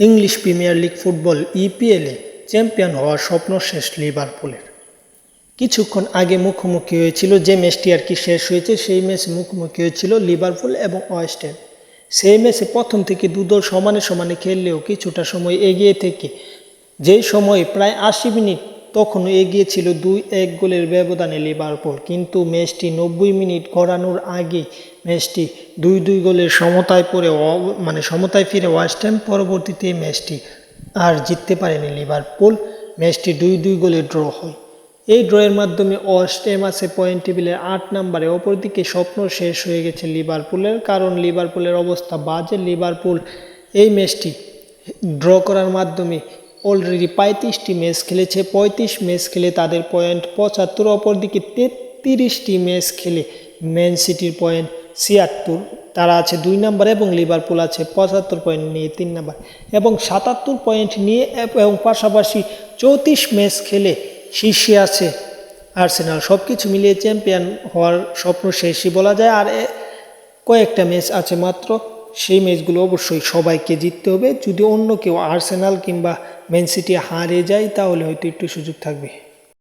English Premier League football ইপিএলে champion হওয়ার স্বপ্ন শেষ লিভারপুলের। কিছুক্ষণ আগে মুখোমুখি হয়েছিল যে ম্যাচটি আর কি শেষ হয়েছে, সেই ম্যাচে মুখোমুখি হয়েছিল লিভারপুল এবং ওয়েস্ট হ্যাম। সেই ম্যাচে প্রথম থেকে দুদল সমানে সমানে খেললেও কিছুটা সময় এগিয়ে থেকে যেই সময় প্রায় ৮০ মিনিট তখনও এগিয়ে ছিল ২-১ গোলের ব্যবধানে লিভারপুল, কিন্তু ম্যাচটি ৯০ মিনিট গড়ানোর আগে ম্যাচটি ২-২ গোলের সমতায় সমতায় ফিরে ওয়েস্ট হ্যাম। পরবর্তীতে ম্যাচটি আর জিততে পারেনি লিভারপুল, ম্যাচটি ২-২ গোলে ড্র হয়। এই ড্রয়ের মাধ্যমে ওয়েস্ট হ্যাম আছে পয়েন্ট টেবিলের ৮ নম্বরে। অপরদিকে স্বপ্ন শেষ হয়ে গেছে লিভারপুলের, কারণ লিভারপুলের অবস্থা বাজে। লিভারপুল এই ম্যাচটি ড্র করার মাধ্যমে অলরেডি ৩৫টি ম্যাচ খেলেছে, ৩৫ ম্যাচ খেলে তাদের পয়েন্ট ৭৫। অপরদিকে ৩৩টি ম্যাচ খেলে ম্যান সিটির পয়েন্ট ৭৬, তারা আছে ২ নম্বরে এবং লিভারপুল আছে ৭৫ পয়েন্ট নিয়ে ৩ নম্বর এবং ৭৭ পয়েন্ট নিয়ে, এবং পাশাপাশি ৩৪ ম্যাচ খেলে শীর্ষে আছে আর্সেনাল। সব কিছু মিলিয়ে চ্যাম্পিয়ন হওয়ার স্বপ্ন শেষই বলা যায়। আর কয়েকটা ম্যাচ আছে মাত্র, সেই ম্যাচগুলো অবশ্যই সবাইকে জিততে হবে। যদি অন্য কেউ আর্সেনাল কিংবা ম্যান সিটি হারিয়ে যায় তাহলে হয়তো একটু সুযোগ থাকবে।